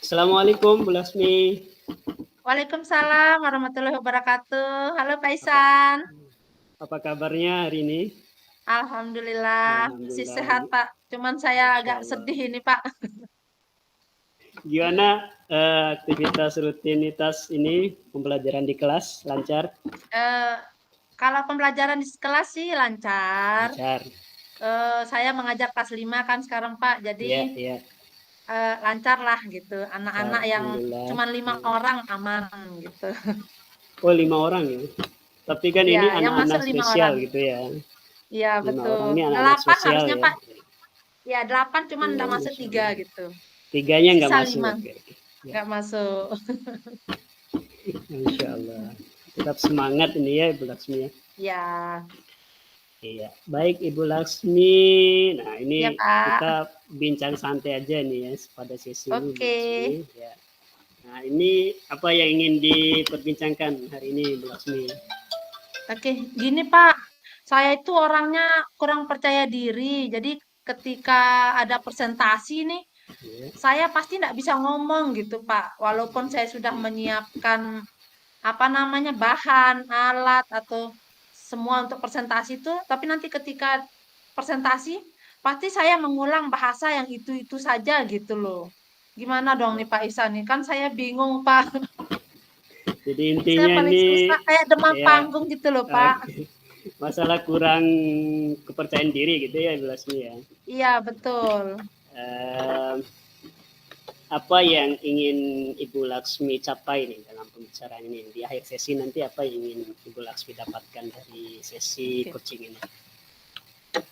Assalamualaikum Bu Lasmi. Waalaikumsalam warahmatullahi wabarakatuh. Halo Pak Apa Isan. apa kabarnya hari ini? Alhamdulillah masih Alhamdulillah, sehat Pak. Cuman saya Masya agak Allah. sedih ini Pak. Gimana aktivitas rutinitas ini pembelajaran di kelas lancar? Eh, Kalau pembelajaran di kelas sih lancar. Lancar. Saya mengajar kelas 5 kan sekarang Pak. Iya, Jadi iya. lancar lah gitu. Anak-anak yang Alhamdulillah. cuman 5 orang aman gitu. Oh, 5 orang ya. Tapi kan ini Ya, yang anak-anak masuk 5 orang. spesial gitu ya. Iya 5 orang betul. ini anak-anak 8 spesial harusnya ya. Pak. Ya 8 cuman Iya, udah masuk Masya 3 Allah. gitu. Tiganya nggak Sisa masuk. 5 Oke. Ya, nggak masuk. Masya Allah. Tetap semangat ini ya Bu Lasmi ya. Ya, Iya, baik Ibu Laksmi. Nah, ini ya Pak. kita bincang santai aja nih ya pada sesi ini Bu Oke. Laksmi. Ya. Nah, ini apa yang ingin diperbincangkan hari ini Bu Laksmi? Oke, gini Pak, saya itu orangnya kurang percaya diri. Jadi ketika ada presentasi nih, Ya, saya pasti nggak bisa ngomong gitu Pak. Walaupun saya sudah menyiapkan apa namanya bahan, alat atau semua untuk presentasi itu, tapi nanti ketika presentasi pasti saya mengulang bahasa yang itu-itu saja gitu loh. Gimana dong nih Pak Isan nih? Kan saya bingung Pak. jadi Saya intinya paling ini susah kayak demam ya panggung gitu loh Pak. masalah kurang kepercayaan diri gitu ya Ibu Laksmi ya. Iya, betul. Eh, apa yang ingin Ibu Laksmi capai nih dalam pembicaraan ini di akhir sesi nanti apa yang ingin Ibu Laksmi dapatkan dari sesi Oke. coaching ini?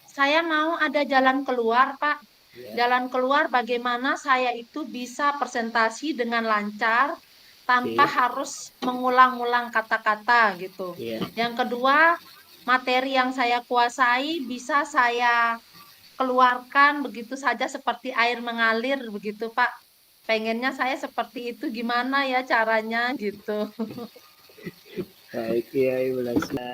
Saya mau ada jalan keluar, Pak. Ya, Jalan keluar bagaimana saya itu bisa presentasi dengan lancar tanpa oke. harus mengulang-ulang kata-kata gitu. Ya. Yang kedua, materi yang saya kuasai bisa saya keluarkan begitu saja seperti air mengalir begitu, Pak. Pengennya saya seperti itu gimana ya caranya gitu. Baik ya Ibu Laksmi.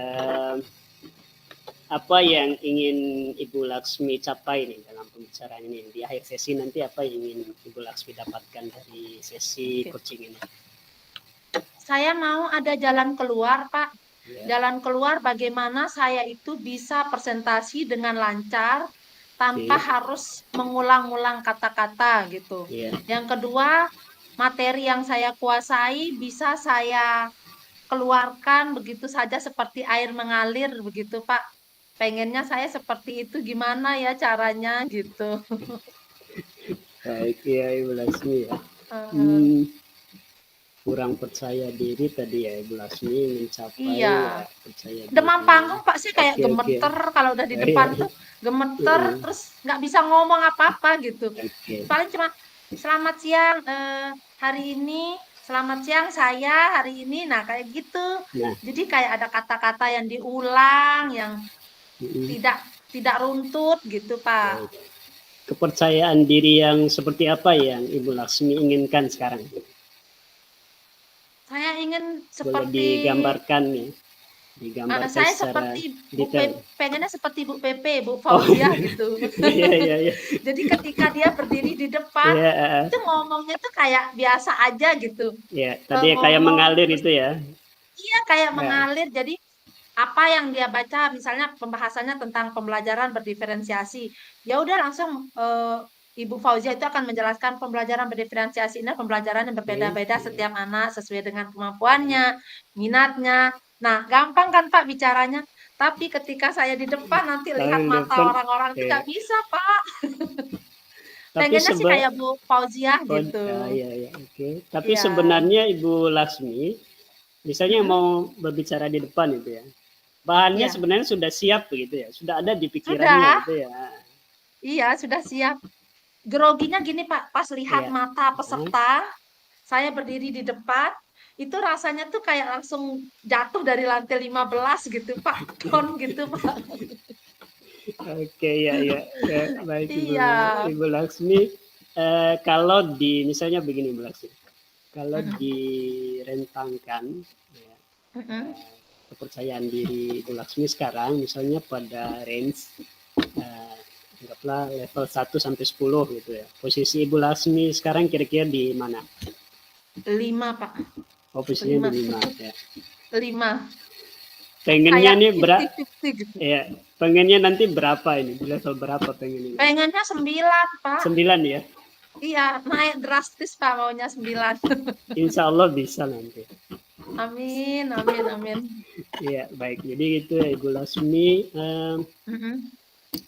Apa yang ingin Ibu Laksmi capai nih dalam pembicaraan ini di akhir sesi nanti apa yang ingin Ibu Laksmi dapatkan dari sesi Oke. coaching ini? Saya mau ada jalan keluar, Pak. Ya, Jalan keluar bagaimana saya itu bisa presentasi dengan lancar tanpa oke. harus mengulang-ulang kata-kata gitu. Ya, Yang kedua, materi yang saya kuasai bisa saya keluarkan begitu saja seperti air mengalir begitu, Pak. Pengennya saya seperti itu gimana ya caranya gitu. baik ya Ibu Laksmi ya. Eh, Kurang percaya diri tadi ya Ibu Laksmi mencapai iya. ya, percaya Demam diri. panggung Pak sih kayak Oke, oke. gemeter kalau udah di Oh, iya, depan iya. tuh gemeter terus nggak bisa ngomong apa-apa gitu. Oke. Paling cuma selamat siang hari ini, selamat siang saya hari ini. Nah, kayak gitu. Nah, Jadi kayak ada kata-kata yang diulang yang mm, tidak tidak runtut gitu, Pak. baik. Kepercayaan diri yang seperti apa yang Ibu Laksmi inginkan sekarang? Saya ingin Boleh seperti digambarkan ya, digambarkan saya secara seperti detail. pengennya seperti Bu Pepe, Bu Oh, Fauziah gitu. iya, iya, iya. Jadi ketika dia berdiri di depan, Iya, itu ngomongnya tuh kayak biasa aja gitu. iya. Tadi kayak Ngomong mengalir terus itu ya. iya kayak Ya, mengalir. Jadi apa yang dia baca, misalnya pembahasannya tentang pembelajaran berdiferensiasi, ya udah langsung Ibu Fauzia itu akan menjelaskan pembelajaran berdiferensiasi ini pembelajaran yang oke. berbeda-beda Iya. setiap anak sesuai dengan kemampuannya, minatnya. Nah, gampang kan Pak bicaranya. Tapi ketika saya di depan nanti Kalau lihat di mata depan, orang-orang itu iya. nggak bisa Pak. Tapi Pengennya sih kayak Bu Fauziah gitu. iya, iya, oke. Tapi Iya. sebenarnya Ibu Laksmi, misalnya Mm-mm. mau berbicara di depan itu ya, bahannya Iya. sebenarnya sudah siap begitu ya, sudah ada di pikirannya Sudah. gitu ya. Iya, sudah siap. Groginya gini Pak, pas lihat Iya. mata peserta, saya berdiri di depan, itu rasanya tuh kayak langsung jatuh dari lantai 15 gitu Pak, don gitu Pak. Oke, ya, ya, ya, baik Iya. Ibu Laksmi. Kalau di misalnya begini Ibu Laksmi, kalau Mm-mm. direntangkan ya, Mm-mm. kepercayaan diri Ibu Laksmi sekarang, misalnya pada range eh, anggaplah level 1 sampai 10 gitu ya. Posisi Ibu Lasmi sekarang kira-kira di mana? 5 Pak, Oh, posisinya 5, di 5 ya. 5. Pengennya Kayak nih 50-50 gitu. ya, pengennya nanti berapa ini? Di level berapa pengennya? Pengennya 9 Pak. 9 ya. Iya, naik drastis Pak, maunya 9. Insya Allah bisa nanti. Amin, amin, amin. Iya, baik. Jadi itu ya Ibu Lasmi. Mm-mm.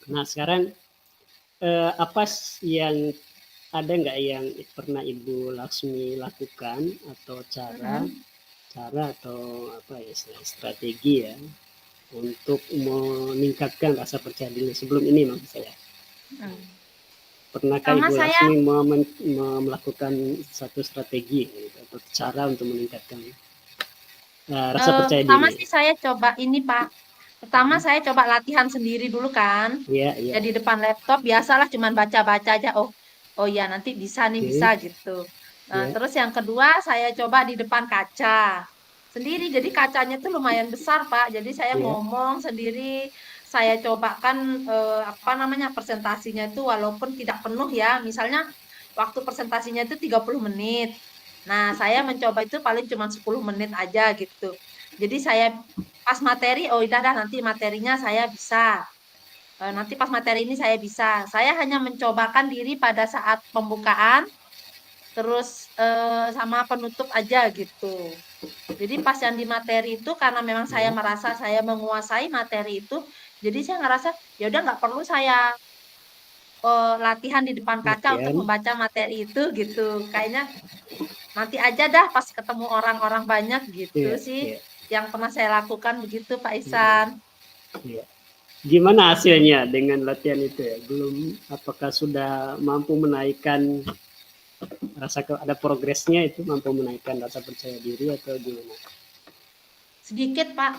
Nah, sekarang apa yang ada nggak yang pernah Ibu Lasmi lakukan atau cara Mm-mm. atau apa ya strategi ya untuk meningkatkan rasa percaya diri sebelum ini maksud saya. Mm. Pernahkah Sama Ibu saya, Lasmi melakukan satu strategi gitu, atau cara untuk meningkatkan rasa percaya pertama diri? sih saya coba ini Pak. Pertama saya coba latihan sendiri dulu kan. Iya, iya. Ya di depan laptop biasalah cuman baca-baca aja. Oh, oh ya nanti bisa nih Oke. bisa gitu. Nah, Iya, terus yang kedua saya coba di depan kaca sendiri. Jadi kacanya tuh lumayan besar Pak. Jadi saya iya, ngomong sendiri. Saya cobakan apa namanya presentasinya itu walaupun tidak penuh ya. Misalnya waktu presentasinya itu 30 menit. Nah, saya mencoba itu paling cuma 10 menit aja gitu. Jadi saya pas materi, oh udah dah nanti materinya saya bisa. Nanti pas materi ini saya bisa. Saya hanya mencobakan diri pada saat pembukaan, terus sama penutup aja gitu. Jadi pas yang di materi itu karena memang saya iya. merasa saya menguasai materi itu, jadi saya ngerasa ya udah nggak perlu saya latihan di depan kaca untuk Latihan. membaca materi itu gitu. Kayaknya nanti aja dah pas ketemu orang-orang banyak gitu Iya, sih. iya, Yang pernah saya lakukan begitu Pak iya, Ihsan. iya. Gimana hasilnya dengan latihan itu ya? Belum, apakah sudah mampu menaikkan ada progresnya itu, mampu menaikkan rasa percaya diri atau gimana? Sedikit Pak,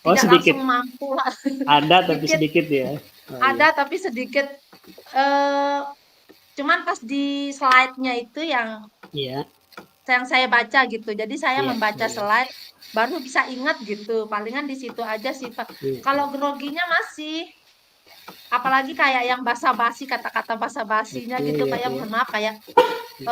Oh, tidak sedikit. langsung mampu lah. Ada tapi Sedikit sedikit ya. Oh, iya. ada tapi sedikit. eh Cuman pas di slide-nya itu Iya, yang saya baca gitu. Jadi saya iya, membaca iya. slide baru bisa ingat gitu. Palingan di situ aja sih Pak. Iya, iya. Kalau groginya masih, apalagi kayak yang basa-basi kata-kata basa-basinya Oke, gitu iya, kayak iya. mohon maaf kayak Mm,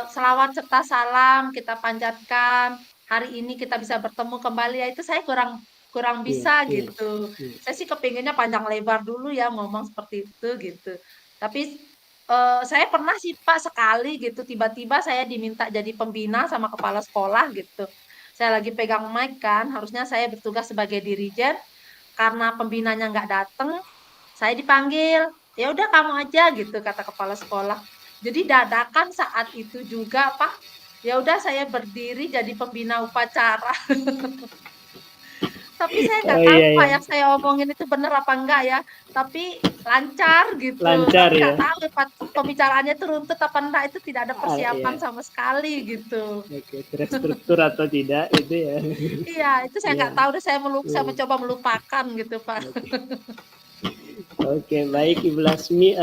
selawat serta salam kita panjatkan. Hari ini kita bisa bertemu kembali. Ya itu saya kurang kurang iya, bisa iya, gitu. iya. Saya sih kepinginnya panjang lebar dulu ya ngomong seperti itu gitu. Tapi saya pernah sih Pak sekali gitu tiba-tiba saya diminta jadi pembina sama kepala sekolah gitu. Saya lagi pegang mic kan, harusnya saya bertugas sebagai dirijen. Karena pembinanya nggak datang, saya dipanggil. Ya udah kamu aja gitu kata kepala sekolah. Jadi dadakan saat itu juga Pak. Ya udah saya berdiri jadi pembina upacara. Tapi saya nggak Oh, tahu iya, Pak iya. yang saya omongin itu benar apa enggak ya. Tapi lancar gitu. Lancar Tapi ya. nggak tahu ya, Pak, pembicaraannya itu runtut apa enggak. Itu tidak ada Ah, persiapan iya. sama sekali gitu. Oke, terstruktur atau tidak itu ya. Iya, itu saya Iya. nggak tahu deh. Saya Iya. mencoba melupakan gitu Pak. Oke. Oke, baik Ibu Lasmi.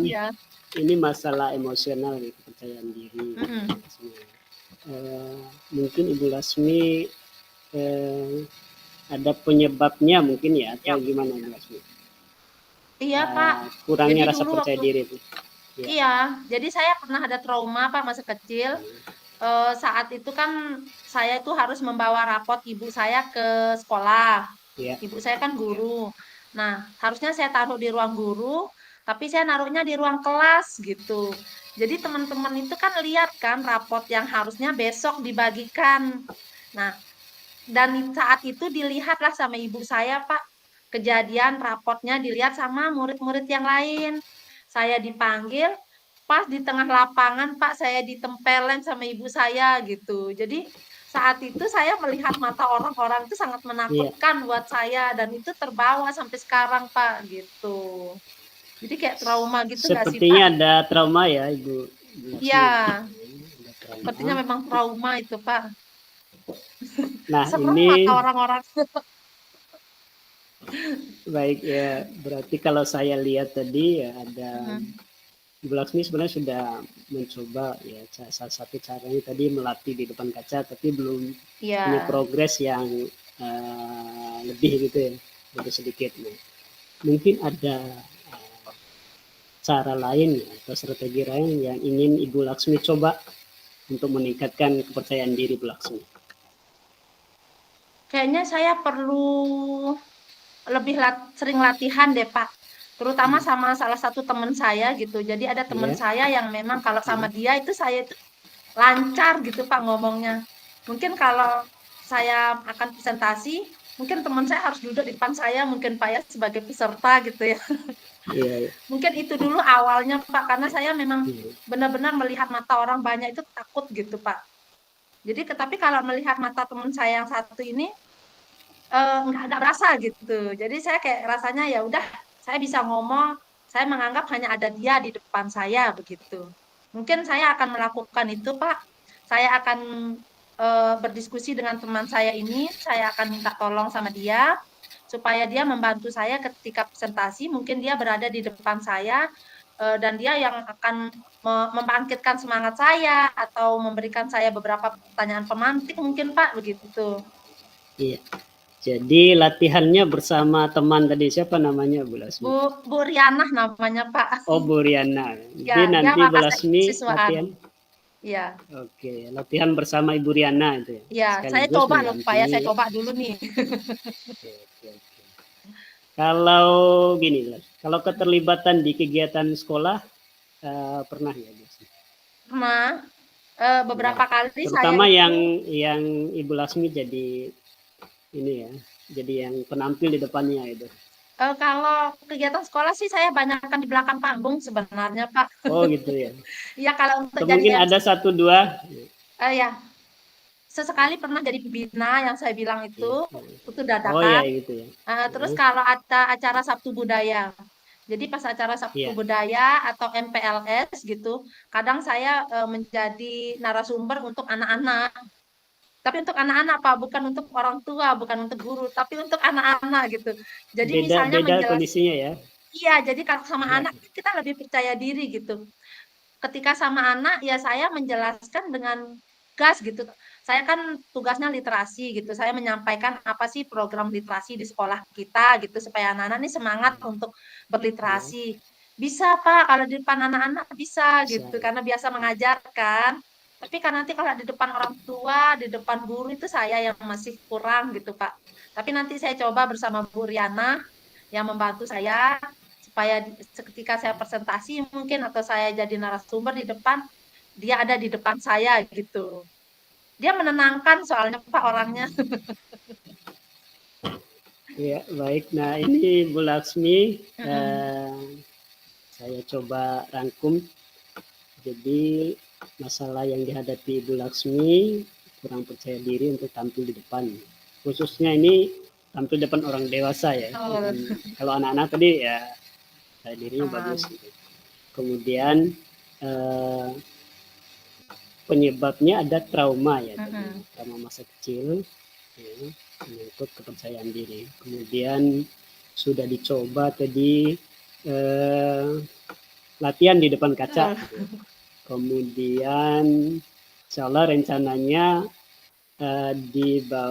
Iya. Ini masalah emosional nih, kepercayaan diri. Mm-mm. Mungkin Ibu Lasmi ada penyebabnya mungkin ya atau Ya. gimana Ibu Lasmi? Iya Pak. Jadi Kurangnya rasa dulu percaya waktu diri itu. Ya. iya, jadi saya pernah ada trauma Pak masa kecil. Saat itu kan saya itu harus membawa rapot ibu saya ke sekolah. Ya. Ibu saya kan guru. Nah, harusnya saya taruh di ruang guru, tapi saya naruhnya di ruang kelas gitu. Jadi teman-teman itu kan lihat kan rapot yang harusnya besok dibagikan. Nah, dan saat itu dilihatlah sama ibu saya, Pak. Kejadian rapotnya dilihat sama murid-murid yang lain. Saya dipanggil, pas di tengah lapangan, Pak, saya ditempelin sama ibu saya gitu. Jadi saat itu saya melihat mata orang-orang itu sangat Iya. menakutkan buat saya dan itu terbawa sampai sekarang, Pak, gitu. Jadi kayak trauma gitu nggak sih, Pak? Sepertinya ada trauma ya Ibu Iya, Lasmi. Ada trauma. sepertinya memang trauma itu, Pak. Nah, Serem mata ini orang-orang. baik ya. Berarti kalau saya lihat tadi ya ada Mm, Ibu Laksmi sebenarnya sudah mencoba ya salah satu caranya tadi melatih di depan kaca tapi belum punya Iya. progres yang lebih gitu ya, lebih sedikit. Nah, mungkin ada cara lain atau strategi lain yang ingin Ibu Laksmi coba untuk meningkatkan kepercayaan diri Ibu Laksmi? Kayaknya saya perlu lebih sering latihan deh Pak. Terutama sama salah satu teman saya gitu. Jadi ada teman Iya. saya yang memang kalau sama dia itu saya itu lancar gitu Pak ngomongnya. Mungkin kalau saya akan presentasi, mungkin teman saya harus duduk di depan saya mungkin Pak ya sebagai peserta gitu ya. Iya, iya. Mungkin itu dulu awalnya Pak, karena saya memang Iya. benar-benar melihat mata orang banyak itu takut gitu Pak. Jadi tapi kalau melihat mata teman saya yang satu ini nggak berasa gitu. Jadi saya kayak rasanya ya udah saya bisa ngomong, saya menganggap hanya ada dia di depan saya begitu. Mungkin saya akan melakukan itu Pak. Saya akan berdiskusi dengan teman saya ini, saya akan minta tolong sama dia supaya dia membantu saya ketika presentasi. Mungkin dia berada di depan saya dan dia yang akan membangkitkan semangat saya atau memberikan saya beberapa pertanyaan pemantik mungkin Pak begitu. Iya. Jadi latihannya bersama teman tadi, siapa namanya Bu Lasmi? Bu Riana namanya Pak. Oh, Bu Riana. Ya, Jadi dia nanti Bu kakak Lasmi siswaan. latihan. Iya. Oke, latihan bersama Ibu Riana itu ya. Iya, saya Sekaligus coba loh Pak ya, saya mendampingi. coba dulu nih. Oke, oke, oke. Kalau gini, kalau keterlibatan di kegiatan sekolah pernah ya, Bu? Pernah beberapa Ya. kali saya Terutama itu yang Ibu Lasmi jadi ini ya, jadi yang penampil di depannya itu. kalau kegiatan sekolah sih saya banyakkan di belakang panggung sebenarnya Pak. Oh gitu ya. Iya kalau untuk Atau jadi mungkin MC, ada satu dua. ya sesekali pernah jadi pembina yang saya bilang itu Oh ya dadakan. gitu ya. Terus kalau ada acara Sabtu Budaya, jadi pas acara Sabtu Iya. Budaya atau MPLS gitu, kadang saya menjadi narasumber untuk anak-anak. Tapi untuk anak-anak Pak, bukan untuk orang tua, bukan untuk guru, tapi untuk anak-anak gitu. Jadi misalnya Beda kondisinya ya. iya, jadi kalau sama Ya. anak kita lebih percaya diri gitu. Ketika sama anak ya saya menjelaskan dengan gas gitu. Saya kan tugasnya literasi gitu. Saya menyampaikan apa sih program literasi di sekolah kita gitu supaya anak-anak ini semangat untuk berliterasi. Bisa Pak, kalau di depan anak-anak bisa gitu Bisa. karena biasa mengajarkan. Tapi kan nanti kalau di depan orang tua, di depan guru itu saya yang masih kurang gitu Pak. Tapi nanti saya coba bersama Bu Riana yang membantu saya supaya ketika saya presentasi mungkin atau saya jadi narasumber di depan, dia ada di depan saya gitu. Dia menenangkan soalnya Pak orangnya. Ya, baik. Nah, ini Bu Laksmi Mm-mm. saya coba rangkum. Jadi masalah yang dihadapi Ibu Laksmi kurang percaya diri untuk tampil di depan. Khususnya ini tampil depan orang dewasa ya. Oh. Kalau anak-anak tadi ya dirinya bagus. Kemudian penyebabnya ada trauma ya, trauma masa kecil, ya, menyangkut kepercayaan diri. Kemudian sudah dicoba tadi latihan di depan kaca. Kemudian insya Allah rencananya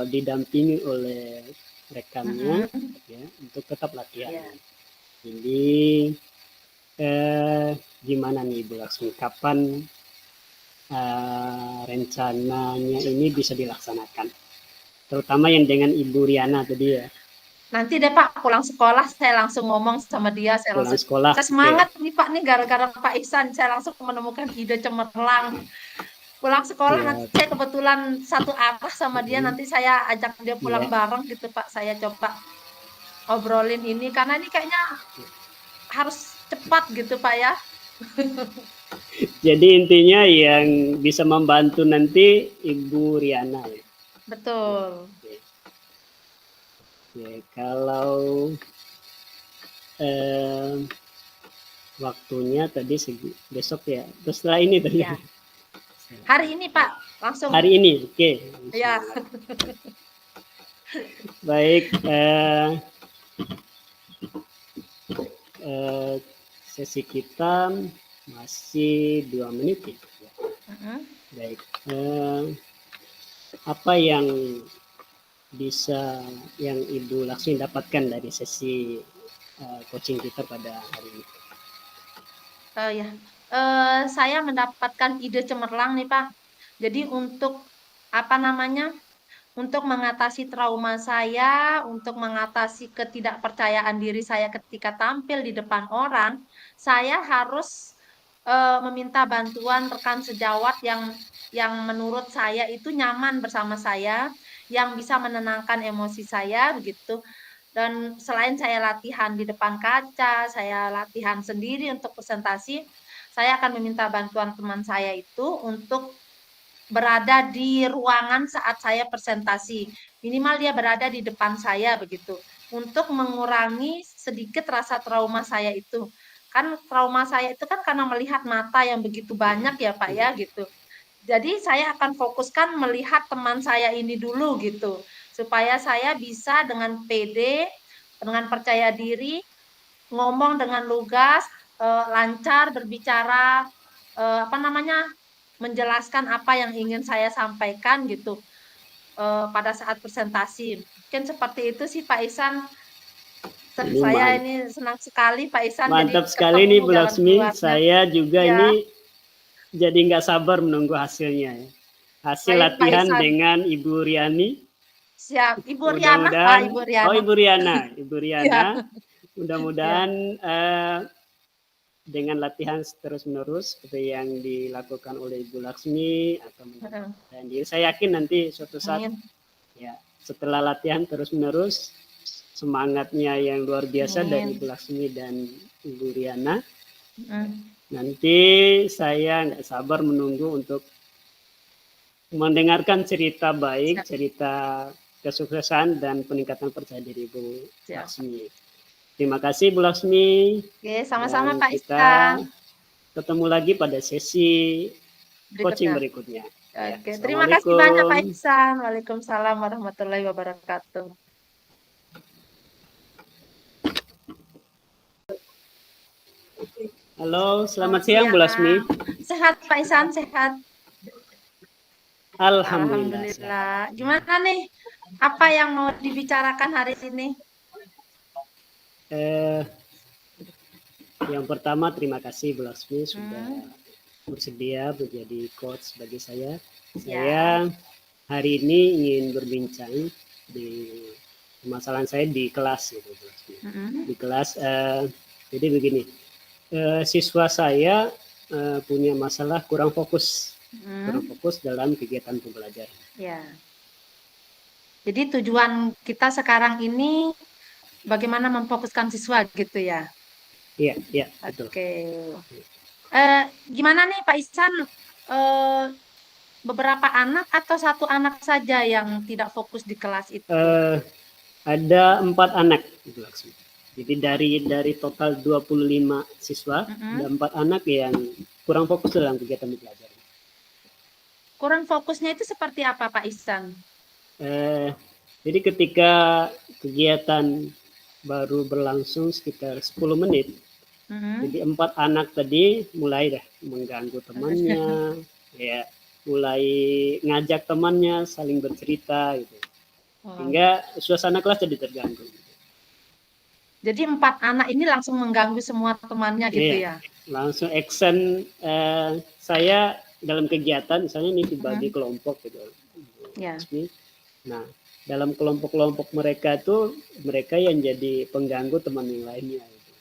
didampingi oleh rekannya ya, untuk tetap latihan. Jadi gimana nih Bu Laksmi, kapan rencananya ini bisa dilaksanakan? Terutama yang dengan Ibu Riana tadi ya. Nanti deh Pak pulang sekolah saya langsung ngomong sama dia, saya Pulang langsung sekolah, saya semangat nih Pak nih gara-gara Pak Ihsan saya langsung menemukan ide cemerlang. Pulang sekolah nanti saya kebetulan satu arah sama dia, nanti saya ajak dia pulang bareng gitu Pak. Saya coba obrolin ini karena ini kayaknya harus cepat gitu Pak ya. Jadi intinya yang bisa membantu nanti Ibu Riana ya. Betul. Ya, kalau waktunya tadi besok ya, terus setelah ini tadi. Ya. Hari ini Pak, langsung. Hari ini, oke. Ya. Baik, sesi kita masih 2 menit ya. Baik, apa yang bisa yang Ibu Laksmi dapatkan dari sesi coaching kita pada hari ini? Ya, saya mendapatkan ide cemerlang nih, Pak. Jadi untuk, apa namanya, untuk mengatasi trauma saya, untuk mengatasi ketidakpercayaan diri saya ketika tampil di depan orang, saya harus, meminta bantuan rekan sejawat yang menurut saya itu nyaman bersama saya, yang bisa menenangkan emosi saya, begitu. Dan selain saya latihan di depan kaca, saya latihan sendiri untuk presentasi, saya akan meminta bantuan teman saya itu untuk berada di ruangan saat saya presentasi. Minimal dia berada di depan saya begitu. Untuk mengurangi sedikit rasa trauma saya itu. Kan trauma saya itu kan karena melihat mata yang begitu banyak ya Pak ya gitu. Jadi saya akan fokuskan melihat teman saya ini dulu gitu. Supaya saya bisa dengan pede, dengan percaya diri, ngomong dengan lugas, lancar berbicara, apa namanya, menjelaskan apa yang ingin saya sampaikan gitu, pada saat presentasi. Mungkin seperti itu sih Pak Ihsan. Ini Saya ini senang sekali Pak Ihsan jadi mantap sekali nih ketemu Bu jalan Laksmi. keluarnya. Saya juga Ya, ini jadi nggak sabar menunggu hasilnya ya. Hasil baik Pak latihan Ihsan. dengan Ibu Riani. Siap. Ibu Riana Pak, Mudah-mudahan, Ibu oh Riana. Ibu Riana, Ibu Ya, Riana, ya. mudah-mudahan dengan latihan terus-menerus seperti yang dilakukan oleh Ibu Laksmi atau Heeh. dan diri, saya yakin nanti suatu saat Amin. ya setelah latihan terus-menerus semangatnya yang luar biasa dari Amin. Ibu Laksmi dan Ibu Riana, Mhm. nanti saya nggak sabar menunggu untuk mendengarkan cerita baik, Siap, cerita kesuksesan dan peningkatan percaya diri Bu siap. Laksmi. Terima kasih Bu Laksmi, Oke, sama-sama dan Pak kita Ihsan. ketemu lagi pada sesi coaching Berikutnya. berikutnya. Ya, Oke, terima kasih banyak Pak Assalamualaikum. Ihsan. Waalaikumsalam warahmatullahi wabarakatuh. Halo, selamat Selamat siang Bu Laksmi. siang. Sehat Pak Ihsan, sehat. Alhamdulillah sehat. Alhamdulillah. Gimana nih? Apa yang mau dibicarakan hari ini? Eh, yang pertama terima kasih Bu Laksmi sudah Hmm, bersedia menjadi coach bagi saya. Saya ya. hari ini ingin berbincang di permasalahan saya di kelas gitu Bu Laksmi. Mm-mm. Di kelas jadi begini, siswa saya punya masalah kurang fokus Mm, dalam kegiatan pembelajaran. ya. Jadi tujuan kita sekarang ini bagaimana memfokuskan siswa gitu ya. Iya, iya, betul. Oke. Gimana nih Pak Ihsan? Eh, beberapa anak atau satu anak saja yang tidak fokus di kelas itu? Eh, ada 4 anak, Ibu Laksmi. Jadi dari total 25 siswa, ada Mm-mm. 4 anak yang kurang fokus dalam kegiatan belajar. Kurang fokusnya itu seperti apa Pak Ihsan? Eh, jadi ketika kegiatan baru berlangsung sekitar 10 menit, Mm-mm. jadi 4 anak tadi mulai dah mengganggu temannya, ya mulai ngajak temannya saling bercerita gitu. Oh. Sehingga suasana kelas jadi terganggu. Jadi 4 anak ini langsung mengganggu semua temannya gitu Iya, ya? langsung action saya dalam kegiatan misalnya ini dibagi Mm, kelompok gitu. ya. Nah, dalam kelompok-kelompok mereka itu mereka yang jadi pengganggu teman yang lainnya. Gitu.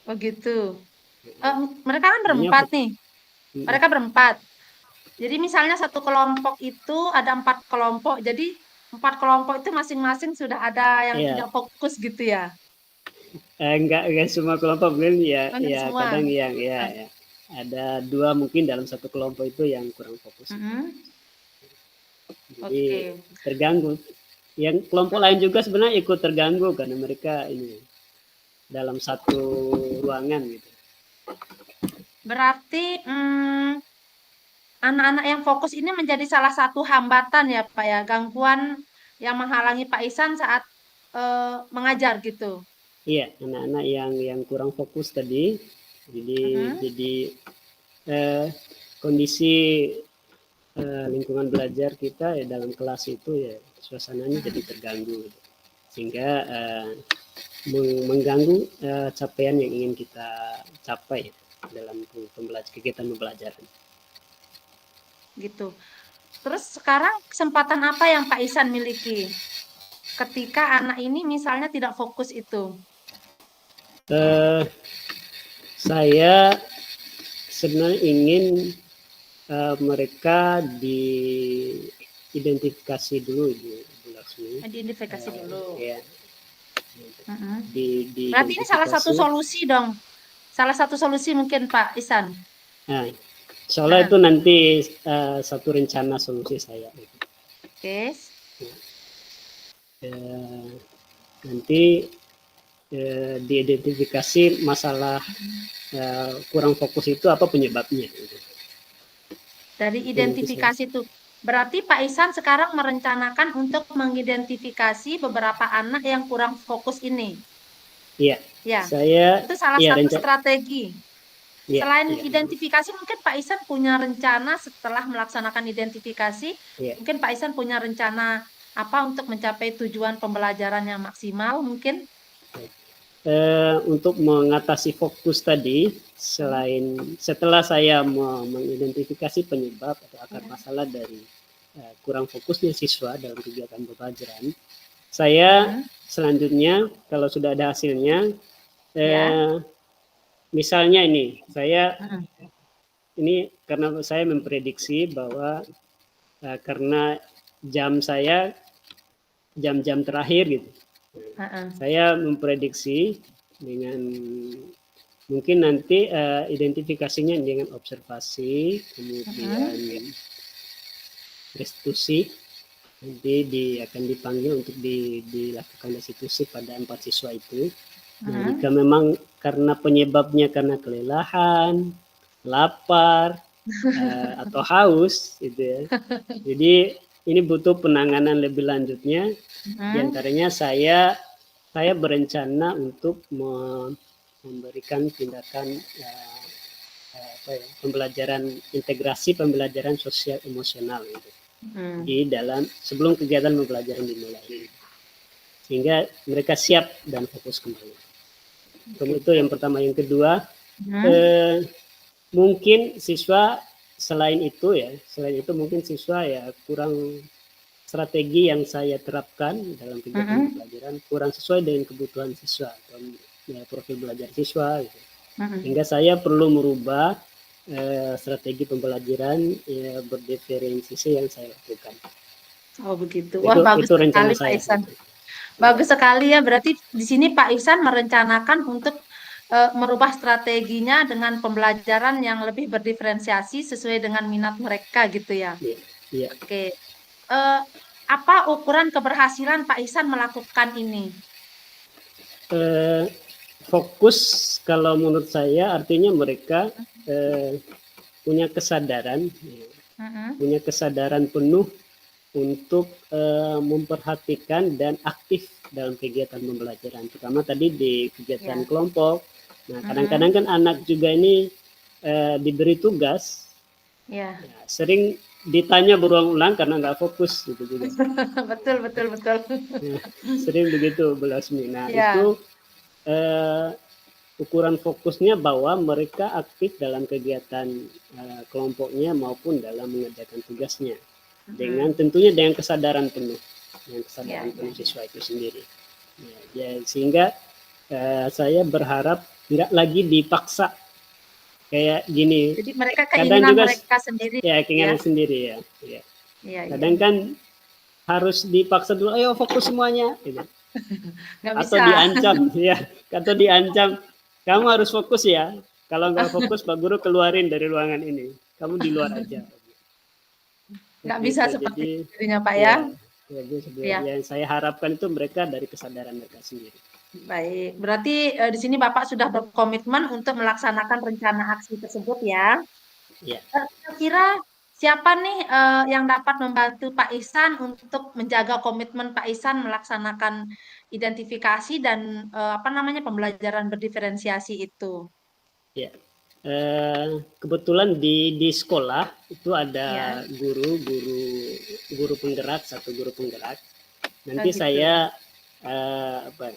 Oh gitu. Mereka kan Jadinya, berempat nih. Mereka berempat. Jadi misalnya satu kelompok itu ada 4 kelompok. Jadi 4 kelompok itu masing-masing sudah ada yang ya tidak fokus gitu ya? enggak semua kelompok mungkin ya Oh, enggak ya semua. kadang yang Ah, ya ada 2 mungkin dalam satu kelompok itu yang kurang fokus. mm-mm. Jadi Oke. terganggu. Yang kelompok lain juga sebenarnya ikut terganggu karena mereka ini dalam satu ruangan gitu. Berarti anak-anak yang fokus ini menjadi salah satu hambatan ya Pak ya, gangguan yang menghalangi Pak Ihsan saat mengajar gitu. Iya, anak-anak yang kurang fokus tadi, jadi Mm-mm. jadi eh, kondisi lingkungan belajar kita ya dalam kelas itu ya suasananya jadi Mm-mm. terganggu, gitu. Sehingga mengganggu capaian yang ingin kita capai. dalam kegiatan pembelajaran. Gitu. Terus sekarang kesempatan apa yang Pak Ihsan miliki ketika anak ini misalnya tidak fokus itu? Eh, saya sebenarnya ingin mereka diidentifikasi dulu Bu Laksmi. Identifikasi dulu. Ya, Berarti ini salah satu solusi dong. Salah satu solusi mungkin Pak Ihsan. Nah, soalnya itu nanti satu rencana solusi saya. Oke. Nanti diidentifikasi masalah kurang fokus itu apa penyebabnya. Gitu. Dari identifikasi itu, berarti Pak Ihsan sekarang merencanakan untuk mengidentifikasi beberapa anak yang kurang fokus ini. Iya. Ya. Saya itu salah satu strategi. Ya, Selain identifikasi, mungkin Pak Ihsan punya rencana setelah melaksanakan identifikasi, mungkin Pak Ihsan punya rencana apa untuk mencapai tujuan pembelajaran yang maksimal mungkin? Untuk mengatasi fokus tadi, setelah saya mengidentifikasi penyebab atau akar masalah dari kurang fokusnya siswa dalam kegiatan pembelajaran, saya selanjutnya kalau sudah ada hasilnya, misalnya ini karena saya memprediksi bahwa karena jam-jam terakhir gitu. Saya memprediksi dengan mungkin nanti identifikasinya dengan observasi, kemudian restitusi, nanti akan dipanggil untuk dilakukan restitusi pada 4 siswa itu. Nah, jika memang karena penyebabnya karena kelelahan, lapar, atau haus, gitu ya. Jadi ini butuh penanganan lebih lanjutnya. Di antaranya saya berencana untuk memberikan tindakan pembelajaran integrasi pembelajaran sosial emosional gitu. Di dalam sebelum kegiatan pembelajaran dimulai, sehingga mereka siap dan fokus kembali. Itu yang pertama. Yang kedua, mungkin siswa selain itu mungkin siswa ya kurang strategi yang saya terapkan dalam kegiatan pembelajaran kurang sesuai dengan kebutuhan siswa atau profil belajar siswa gitu. Sehingga saya perlu merubah strategi pembelajaran berdiferensiasi yang saya lakukan. Oh begitu. Wah, bagus itu rencana sekali saya. Pak Ihsan. Bagus sekali ya, berarti di sini Pak Ihsan merencanakan untuk merubah strateginya dengan pembelajaran yang lebih berdiferensiasi sesuai dengan minat mereka gitu ya. Iya. Oke. Apa ukuran keberhasilan Pak Ihsan melakukan ini? Fokus kalau menurut saya artinya mereka punya kesadaran penuh untuk memperhatikan dan aktif dalam kegiatan pembelajaran, terutama tadi di kegiatan kelompok. Nah, kadang-kadang kan anak juga ini diberi tugas, sering ditanya berulang-ulang karena nggak fokus gitu juga. betul. Sering begitu Bu Lasmi. Nah, itu ukuran fokusnya bahwa mereka aktif dalam kegiatan kelompoknya maupun dalam mengerjakan tugasnya, tentunya dengan kesadaran penuh, siswa itu sendiri. Sehingga saya berharap tidak lagi dipaksa kayak gini. Jadi mereka keinginan mereka sendiri. Ya, keinginan sendiri ya. Kadang kan harus dipaksa dulu, ayo fokus semuanya, gitu. Atau diancam, kamu harus fokus ya. Kalau nggak fokus, Pak Guru keluarin dari ruangan ini. Kamu di luar aja. Nggak bisa seperti dirinya Pak ya. Yang saya harapkan itu mereka dari kesadaran mereka sendiri. Baik, berarti di sini Bapak sudah berkomitmen untuk melaksanakan rencana aksi tersebut ya. Kira-kira siapa nih yang dapat membantu Pak Ihsan untuk menjaga komitmen Pak Ihsan melaksanakan identifikasi dan pembelajaran berdiferensiasi itu? Ya, kebetulan di sekolah itu ada guru penggerak, satu guru penggerak. Nanti saya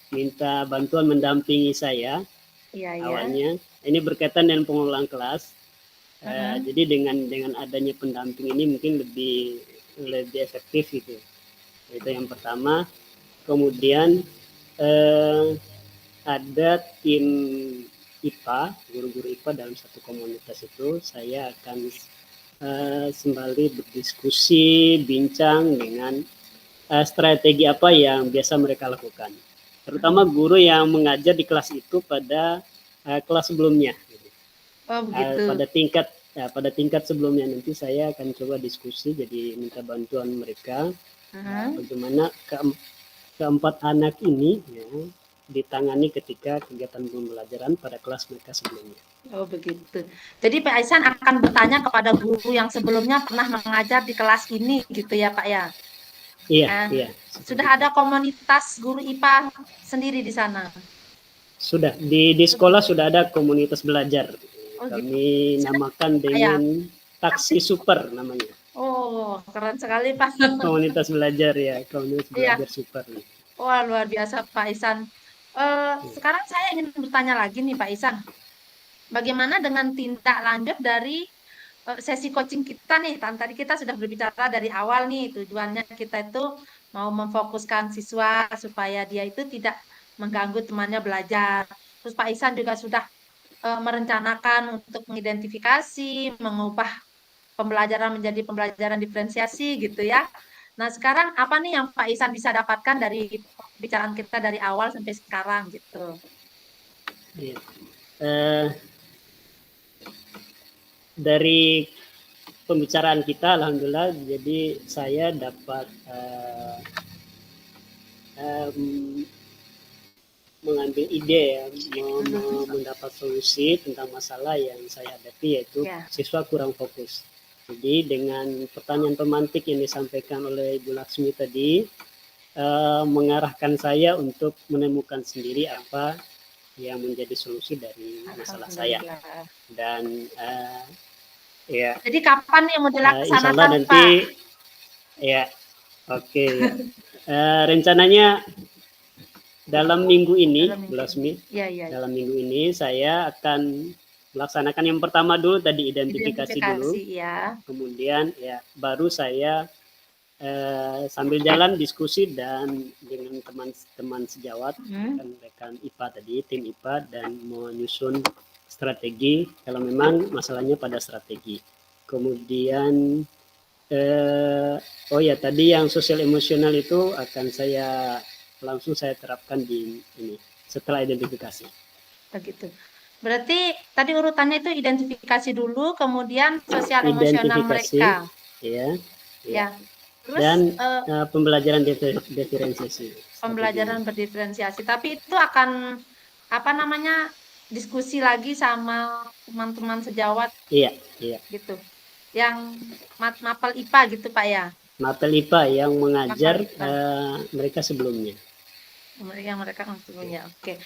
minta bantuan mendampingi saya Iya, iya. awalnya. Ini berkaitan dengan pengelolaan kelas. Mhm. Jadi dengan adanya pendamping ini mungkin lebih efektif gitu. Itu yang pertama. Kemudian ada tim IPA, guru-guru IPA dalam satu komunitas itu. Saya akan sembari berdiskusi, bincang dengan strategi apa yang biasa mereka lakukan. Terutama guru yang mengajar di kelas itu pada kelas sebelumnya. Oh, begitu. Pada tingkat sebelumnya nanti saya akan coba diskusi, jadi minta bantuan mereka bagaimana keempat anak ini ya, ditangani ketika kegiatan pembelajaran pada kelas mereka sebelumnya. Oh, begitu. Jadi Pak Aisan akan bertanya kepada guru yang sebelumnya pernah mengajar di kelas ini gitu ya Pak ya. Iya, Eh, iya. Sudah ada komunitas guru IPA sendiri di sana. Sudah di sekolah sudah ada komunitas belajar. Oh, gitu. Kami namakan Pak ya. dengan taksi super namanya. Oh, keren sekali Pak. Komunitas belajar ya, komunitas Iya. belajar super. Wah, luar biasa Pak Isan. Sekarang saya ingin bertanya lagi nih Pak Isan. Bagaimana dengan tindak lanjut dari sesi coaching kita nih? Tadi kita sudah berbicara dari awal nih, tujuannya kita itu mau memfokuskan siswa supaya dia itu tidak mengganggu temannya belajar. Terus Pak Isan juga sudah merencanakan untuk mengidentifikasi, mengubah pembelajaran menjadi pembelajaran diferensiasi gitu ya. Nah, sekarang apa nih yang Pak Isan bisa dapatkan dari pembicaraan kita dari awal sampai sekarang gitu? Ya. Dari pembicaraan kita, alhamdulillah, jadi saya dapat mengambil ide ya, mendapat solusi tentang masalah yang saya hadapi, yaitu siswa kurang fokus. Jadi dengan pertanyaan pemantik yang disampaikan oleh Ibu Laksmi tadi, mengarahkan saya untuk menemukan sendiri apa yang menjadi solusi dari masalah saya. Dan ya. Jadi kapan yang mau dilaksanakan, insya Allah nanti, Pak? Ya, oke. Rencananya dalam minggu ini, Bu Laksmi, dalam minggu ini saya akan melaksanakan yang pertama dulu tadi identifikasi dulu, ya. Kemudian ya baru saya sambil jalan diskusi dan dengan teman-teman sejawat, rekan IPA tadi, tim IPA, dan menyusun strategi kalau memang masalahnya pada strategi. Kemudian oh ya tadi yang sosial emosional itu akan saya langsung terapkan di ini setelah identifikasi. Begitu. Berarti tadi urutannya itu identifikasi dulu, kemudian sosial emosional mereka. Ya. Terus, dan pembelajaran diferensiasi. Pembelajaran berdiferensiasi. Tapi itu akan apa namanya diskusi lagi sama teman-teman sejawat. Iya. Gitu. Yang mapel IPA gitu Pak ya. Mapel IPA yang mengajar mereka sebelumnya. Yang mereka sebelumnya. Oke.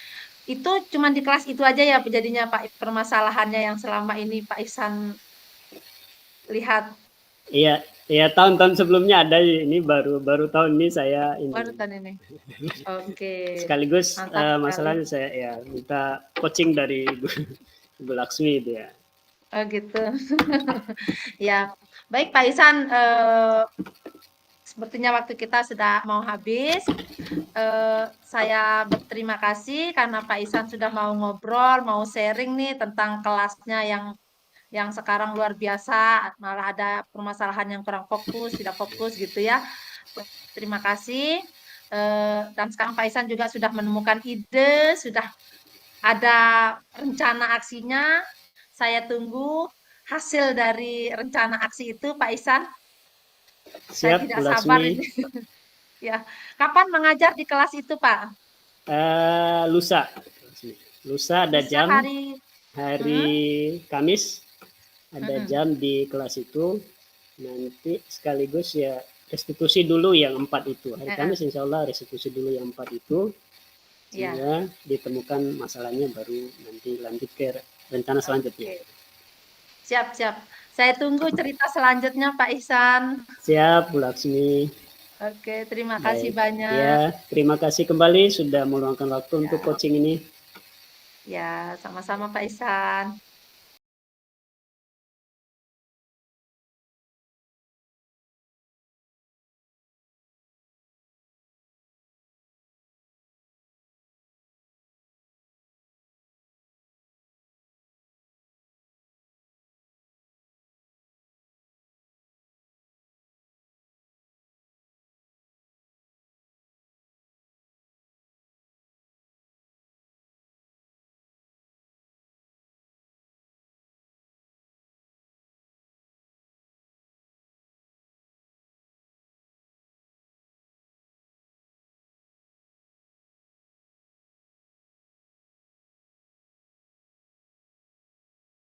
Itu cuma di kelas itu aja ya jadinya Pak, permasalahannya yang selama ini Pak Ihsan lihat. Iya, tahun-tahun sebelumnya ada, ini baru tahun ini saya ini. Baru tahun ini. Oke. Sekaligus masalahnya saya ya minta coaching dari Ibu Laksmi itu ya. Oh gitu. Ya, baik Pak Ihsan, sepertinya waktu kita sudah mau habis. Saya berterima kasih karena Pak Ihsan sudah mau ngobrol, mau sharing nih tentang kelasnya yang sekarang luar biasa, malah ada permasalahan yang kurang fokus, tidak fokus gitu ya. Terima kasih. Dan sekarang Pak Ihsan juga sudah menemukan ide, sudah ada rencana aksinya. Saya tunggu hasil dari rencana aksi itu Pak Ihsan. Saya tidak sabar ini. Ya, kapan mengajar di kelas itu Pak? Lusa ada jam. Hari Kamis ada jam di kelas itu. Nanti sekaligus ya restitusi dulu yang 4 itu. Hari Kamis insya Allah restitusi dulu yang 4 itu. Sehingga ditemukan masalahnya, baru nanti lanjut ke rencana selanjutnya. Siap. Saya tunggu cerita selanjutnya Pak Ihsan. Siap, Bu Laksmi. Oke, terima kasih banyak. Ya, terima kasih kembali sudah meluangkan waktu untuk coaching ini. Ya, sama-sama Pak Ihsan.